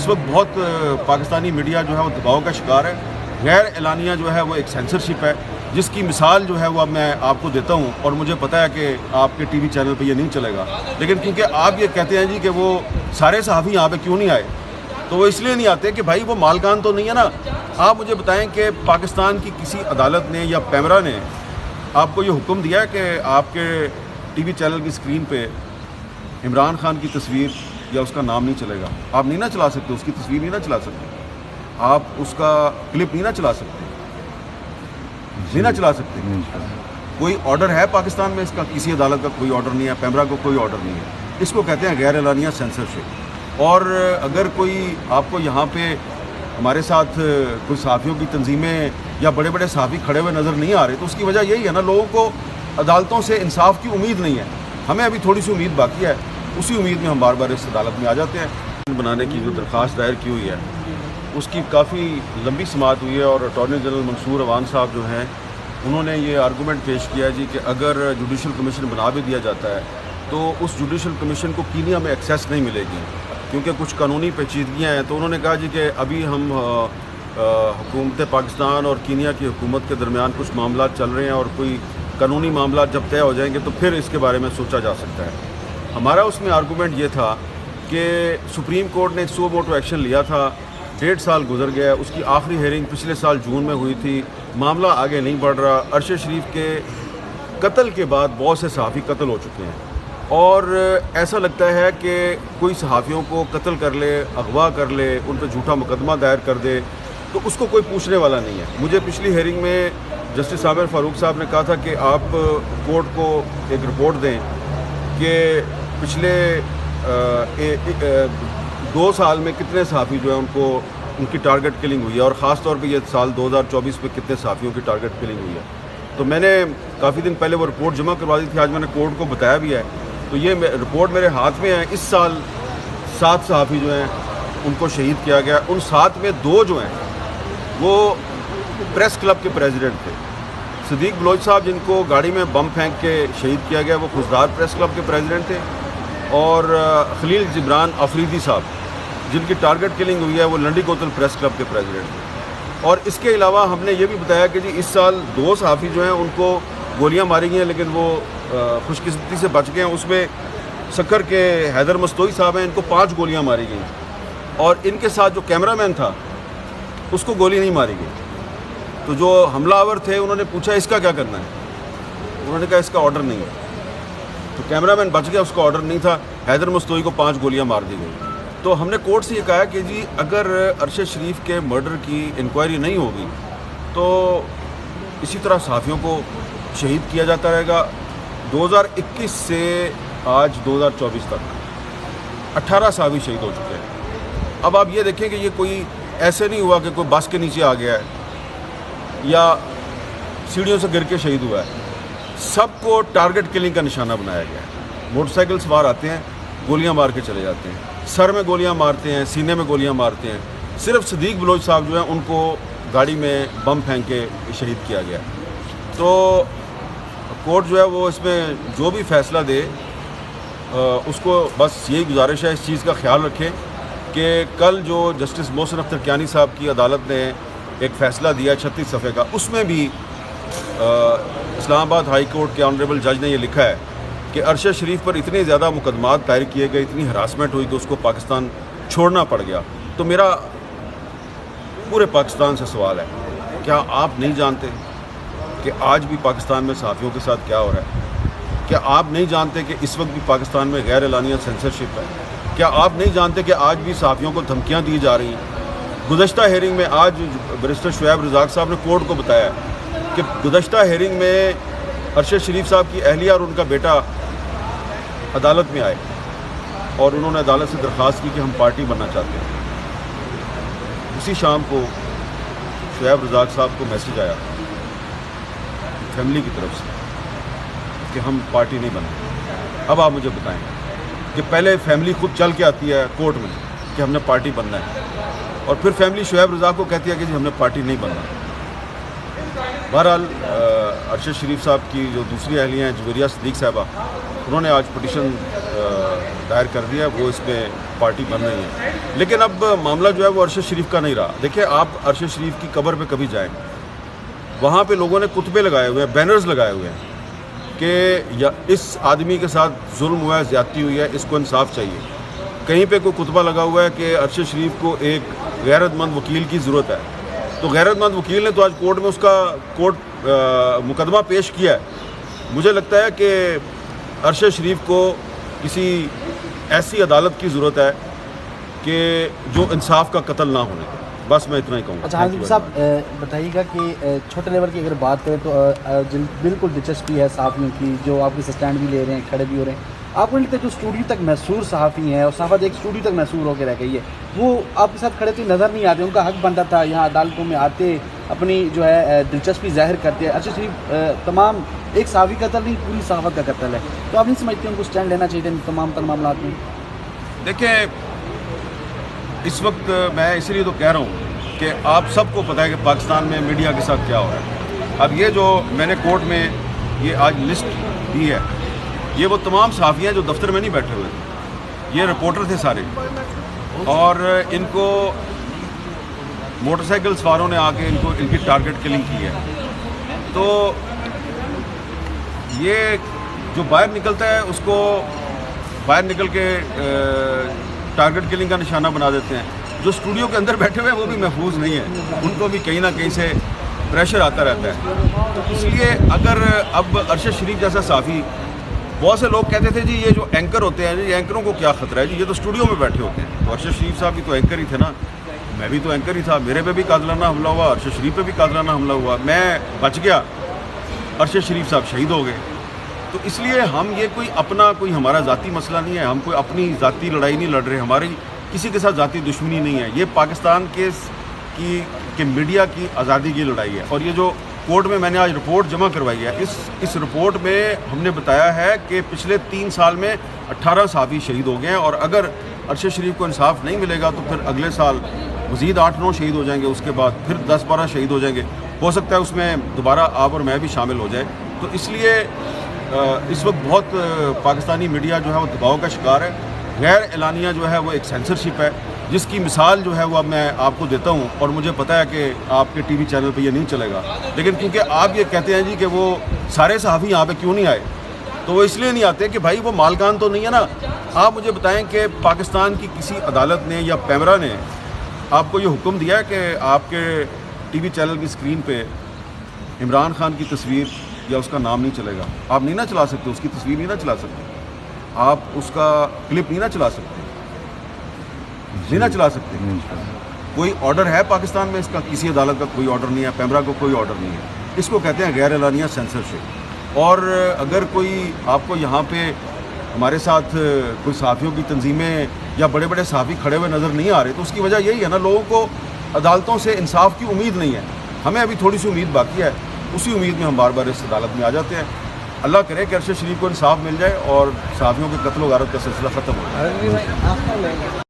اس وقت بہت پاکستانی میڈیا جو ہے وہ دباؤ کا شکار ہے. غیر اعلانیہ جو ہے وہ ایک سینسرشپ ہے جس کی مثال جو ہے وہ اب میں آپ کو دیتا ہوں, اور مجھے پتہ ہے کہ آپ کے ٹی وی چینل پہ یہ نہیں چلے گا, لیکن کیونکہ آپ یہ کہتے ہیں جی کہ وہ سارے صحافی یہاں پہ کیوں نہیں آئے, تو وہ اس لیے نہیں آتے کہ بھائی وہ مالکان تو نہیں ہے نا. آپ مجھے بتائیں کہ پاکستان کی کسی عدالت نے یا پیمرا نے آپ کو یہ حکم دیا ہے کہ آپ کے ٹی وی چینل کی اسکرین پہ عمران خان کی تصویر یا اس کا نام نہیں چلے گا؟ آپ نہیں نہ چلا سکتے, اس کی تصویر نہیں نہ چلا سکتے, آپ اس کا کلپ نہیں نہ چلا سکتے, نہیں نہ چلا سکتے. کوئی آرڈر ہے پاکستان میں اس کا؟ کسی عدالت کا کوئی آرڈر نہیں ہے, پیمرا کو کوئی آرڈر نہیں ہے. اس کو کہتے ہیں غیر اعلانیہ سینسرشپ. اور اگر کوئی آپ کو یہاں پہ ہمارے ساتھ کوئی صحافیوں کی تنظیمیں یا بڑے بڑے صحافی کھڑے ہوئے نظر نہیں آ رہے, تو اس کی وجہ یہی ہے نا, لوگوں کو عدالتوں سے انصاف کی امید نہیں ہے. ہمیں ابھی تھوڑی سی امید باقی ہے, اسی امید میں ہم بار بار اس عدالت میں آ جاتے ہیں. بنانے کی جو درخواست دائر کی ہوئی ہے اس کی کافی لمبی سماعت ہوئی ہے, اور اٹارنی جنرل منصور عوان صاحب جو ہیں انہوں نے یہ آرگومنٹ پیش کیا جی کہ اگر جوڈیشل کمیشن بنا بھی دیا جاتا ہے تو اس جوڈیشل کمیشن کو کینیا میں ایکسیس نہیں ملے گی کیونکہ کچھ قانونی پیچیدگیاں ہیں. تو انہوں نے کہا جی کہ ابھی ہم حکومت پاکستان اور کینیا کی حکومت کے درمیان کچھ معاملات چل رہے ہیں, اور کوئی قانونی معاملات جب طے ہو جائیں گے تو پھر اس کے بارے میں سوچا جا سکتا ہے. ہمارا اس میں آرگومنٹ یہ تھا کہ سپریم کورٹ نے سو موٹو ایکشن لیا تھا, 1.5 سال گزر گیا, اس کی آخری ہیئرنگ پچھلے سال جون میں ہوئی تھی, معاملہ آگے نہیں بڑھ رہا. ارشد شریف کے قتل کے بعد بہت سے صحافی قتل ہو چکے ہیں, اور ایسا لگتا ہے کہ کوئی صحافیوں کو قتل کر لے, اغوا کر لے, ان پہ جھوٹا مقدمہ دائر کر دے تو اس کو کوئی پوچھنے والا نہیں ہے. مجھے پچھلی ہیئرنگ میں جسٹس عامر فاروق صاحب نے کہا تھا کہ آپ کورٹ کو ایک رپورٹ دیں کہ پچھلے 2 سال میں کتنے صحافی جو ہیں ان کی ٹارگٹ کلنگ ہوئی ہے, اور خاص طور پہ یہ سال 2024 میں کتنے صحافیوں کی ٹارگٹ کلنگ ہوئی ہے. تو میں نے کافی دن پہلے وہ رپورٹ جمع کروا دی تھی, آج میں نے کورٹ کو بتایا بھی ہے. تو یہ رپورٹ میرے ہاتھ میں ہے. اس سال 7 صحافی جو ہیں ان کو شہید کیا گیا. ان 7 میں 2 جو ہیں وہ پریس کلب کے پریزیڈنٹ تھے. صدیق بلوچ صاحب جن کو گاڑی میں بم پھینک کے شہید کیا گیا وہ خضدار پریس کلب کے پریزیڈنٹ تھے, اور خلیل جبران آفریدی صاحب جن کی ٹارگٹ کلنگ ہوئی ہے وہ لنڈی کوتل پریس کلب کے پریزیڈنٹ تھے. اور اس کے علاوہ ہم نے یہ بھی بتایا کہ جی اس سال 2 صحافی جو ہیں ان کو گولیاں ماری گئی ہیں, لیکن وہ خوش قسمتی سے بچ گئے ہیں. اس میں سکر کے حیدر مستوئی صاحب ہیں, ان کو 5 گولیاں ماری گئیں, اور ان کے ساتھ جو کیمرہ مین تھا اس کو گولی نہیں ماری گئی. تو جو حملہ آور تھے انہوں نے پوچھا اس کا کیا کرنا ہے, انہوں نے کہا اس کا آرڈر نہیں ہے. تو کیمرہ مین بچ گیا, اس کا آرڈر نہیں تھا. حیدر مستوئی کو 5 گولیاں مار دی گئی. تو ہم نے کورٹ سے یہ کہا کہ جی اگر ارشد شریف کے مرڈر کی انکوائری نہیں ہوگی تو اسی طرح صحافیوں کو شہید کیا جاتا رہے گا. 2021 سے آج 2024 تک 18 صحافی شہید ہو چکے ہیں. اب آپ یہ دیکھیں کہ یہ کوئی ایسے نہیں ہوا کہ کوئی بس کے نیچے آ گیا ہے یا سیڑھیوں سے گر کے شہید ہوا ہے. سب کو ٹارگٹ کلنگ کا نشانہ بنایا گیا ہے. موٹر سائیکل سوار آتے ہیں, گولیاں مار کے چلے جاتے ہیں, سر میں گولیاں مارتے ہیں, سینے میں گولیاں مارتے ہیں. صرف صدیق بلوچ صاحب جو ہیں ان کو گاڑی میں بم پھینک کے شہید کیا گیا. تو کورٹ جو ہے وہ اس میں جو بھی فیصلہ دے اس کو بس یہی گزارش ہے, اس چیز کا خیال رکھیں کہ کل جو جسٹس محسن اختر کیانی صاحب کی عدالت نے ایک فیصلہ دیا 36 صفحے کا, اس میں بھی اسلام آباد ہائی کورٹ کے آنریبل جج نے یہ لکھا ہے کہ ارشد شریف پر اتنے زیادہ مقدمات دائر کیے گئے, اتنی ہراسمنٹ ہوئی کہ اس کو پاکستان چھوڑنا پڑ گیا. تو میرا پورے پاکستان سے سوال ہے, کیا آپ نہیں جانتے کہ آج بھی پاکستان میں صحافیوں کے ساتھ کیا ہو رہا ہے؟ کیا آپ نہیں جانتے کہ اس وقت بھی پاکستان میں غیر اعلانیہ سینسرشپ ہے؟ کیا آپ نہیں جانتے کہ آج بھی صحافیوں کو دھمکیاں دی جا رہی ہیں؟ گزشتہ ہیئرنگ میں آج بیرسٹر شعیب رزاق صاحب نے کورٹ کو بتایا کہ گزشتہ ہیئرنگ میں ارشد شریف صاحب کی اہلیہ اور ان کا بیٹا عدالت میں آئے اور انہوں نے عدالت سے درخواست کی کہ ہم پارٹی بننا چاہتے ہیں. اسی شام کو شعیب رزاق صاحب کو میسج آیا فیملی کی طرف سے کہ ہم پارٹی نہیں بننا. اب آپ مجھے بتائیں کہ پہلے فیملی خود چل کے آتی ہے کورٹ میں کہ ہم نے پارٹی بننا ہے, اور پھر فیملی شعیب رزاق کو کہتی ہے کہ جی ہم نے پارٹی نہیں بننا. بہرحال ارشد شریف صاحب کی جو دوسری اہلیہ ہیں جویریہ صدیق صاحبہ, انہوں نے آج پٹیشن دائر کر دیا, وہ اس میں پارٹی بن رہی ہیں. لیکن اب معاملہ جو ہے وہ ارشد شریف کا نہیں رہا. دیکھیں آپ ارشد شریف کی قبر پہ کبھی جائیں, وہاں پہ لوگوں نے کتبے لگائے ہوئے ہیں, بینرز لگائے ہوئے ہیں کہ اس آدمی کے ساتھ ظلم ہوا ہے, زیادتی ہوئی ہے, اس کو انصاف چاہیے. کہیں پہ کوئی کتبہ لگا ہوا ہے کہ ارشد شریف کو ایک غیرت مند وکیل کی ضرورت ہے. تو غیرت مند وکیل نے تو آج کورٹ میں اس کا مقدمہ پیش کیا ہے. مجھے لگتا ہے کہ ارشد شریف کو کسی ایسی عدالت کی ضرورت ہے کہ جو انصاف کا قتل نہ ہونے. بس میں اتنا ہی کہوں گا. اچھا حاجی صاحب بتائیے گا کہ چھوٹے لیول کی اگر بات کریں تو بالکل دلچسپی ہے صحافیوں کی, جو آپ کے سٹینڈ بھی لے رہے ہیں, کھڑے بھی ہو رہے ہیں. آپ کو نہیں لگتا جو اسٹوڈیو تک محصور صحافی ہیں اور صحافت ایک اسٹوڈیو تک محصور ہو کے رہ گئی ہے, وہ آپ کے ساتھ کھڑے تو نظر نہیں آتے؟ ان کا حق بنتا تھا یہاں عدالتوں میں آتے, اپنی جو ہے دلچسپی ظاہر کرتے. ارشد شریف تمام ایک صحافی کا قتل نہیں, پوری صحافت کا قتل ہے. تو آپ نہیں سمجھتے ان کو اسٹینڈ لینا چاہیے تمام تر معاملات میں؟ دیکھیں اس وقت میں اسی لیے تو کہہ رہا ہوں کہ آپ سب کو پتہ ہے کہ پاکستان میں میڈیا کے ساتھ کیا ہو رہا ہے. اب یہ جو میں نے کورٹ میں یہ آج لسٹ دی ہے, یہ وہ تمام صحافی ہیں جو دفتر میں نہیں بیٹھے ہوئے تھے, یہ رپورٹر تھے سارے, اور ان کو موٹر سائیکل سواروں نے آ کے ان کی ٹارگٹ کلنگ کی ہے. تو یہ جو باہر نکلتا ہے اس کو باہر نکل کے ٹارگٹ کلنگ کا نشانہ بنا دیتے ہیں. جو اسٹوڈیو کے اندر بیٹھے ہوئے ہیں وہ بھی محفوظ نہیں ہیں, ان کو بھی کہیں نہ کہیں سے پریشر آتا رہتا ہے. تو اس لیے اگر اب ارشد شریف جیسا صحافی, بہت سے لوگ کہتے تھے جی یہ جو اینکر ہوتے ہیں جی, اینکروں کو کیا خطرہ ہے جی, یہ تو اسٹوڈیو میں بیٹھے ہوتے ہیں. تو ارشد شریف صاحب بھی تو اینکر ہی تھے نا, میں بھی تو اینکر ہی تھا, میرے پہ بھی قاتلانہ حملہ ہوا, ارشد شریف پہ بھی قاتلانہ حملہ ہوا, میں بچ گیا, ارشد شریف صاحب شہید ہو گئے. تو اس لیے ہم یہ کوئی ہمارا ذاتی مسئلہ نہیں ہے, ہم کوئی اپنی ذاتی لڑائی نہیں لڑ رہے, ہماری کسی کے ساتھ ذاتی دشمنی نہیں ہے. یہ پاکستان کے میڈیا کی آزادی کی لڑائی ہے. اور یہ جو کورٹ میں نے آج رپورٹ جمع کروائی ہے, اس رپورٹ میں ہم نے بتایا ہے کہ پچھلے 3 سال میں 18 صحافی شہید ہو گئے ہیں, اور اگر ارشد شریف کو انصاف نہیں ملے گا تو پھر اگلے سال مزید 8-9 شہید ہو جائیں گے, اس کے بعد پھر 10-12 شہید ہو جائیں گے. ہو سکتا ہے اس میں دوبارہ آپ اور میں بھی شامل ہو جائے. تو اس لیے اس وقت بہت پاکستانی میڈیا جو ہے وہ دباؤ کا شکار ہے. غیر اعلانیہ جو ہے وہ ایک سینسرشپ ہے, جس کی مثال جو ہے وہ اب میں آپ کو دیتا ہوں. اور مجھے پتہ ہے کہ آپ کے ٹی وی چینل پہ یہ نہیں چلے گا, لیکن کیونکہ آپ یہ کہتے ہیں جی کہ وہ سارے صحافی یہاں پہ کیوں نہیں آئے, تو وہ اس لیے نہیں آتے کہ بھائی وہ مالکان تو نہیں ہے نا. آپ مجھے بتائیں کہ پاکستان کی کسی عدالت نے یا پیمرا نے آپ کو یہ حکم دیا ہے کہ آپ کے ٹی وی چینل کی اسکرین پہ عمران خان کی تصویر یا اس کا نام نہیں چلے گا؟ آپ نہیں نہ چلا سکتے, اس کی تصویر نہیں نہ چلا سکتے, آپ اس کا کلپ نہیں نہ چلا سکتے, نہیں نہ چلا سکتے. کوئی آرڈر ہے پاکستان میں اس کا؟ کسی عدالت کا کوئی آرڈر نہیں ہے, پیمرا کو کوئی آرڈر نہیں ہے. اس کو کہتے ہیں غیر اعلانیہ سینسرشپ. اور اگر کوئی آپ کو یہاں پہ ہمارے ساتھ کوئی صحافیوں کی تنظیمیں یا بڑے بڑے صحافی کھڑے ہوئے نظر نہیں آ رہے, تو اس کی وجہ یہی ہے نا, لوگوں کو عدالتوں سے انصاف کی امید نہیں ہے. ہمیں ابھی تھوڑی سی امید باقی ہے, اسی امید میں ہم بار بار اس عدالت میں آ جاتے ہیں. اللہ کرے کہ ارشد شریف کو انصاف مل جائے اور صحافیوں کے قتل و غارت کا سلسلہ ختم ہو جائے.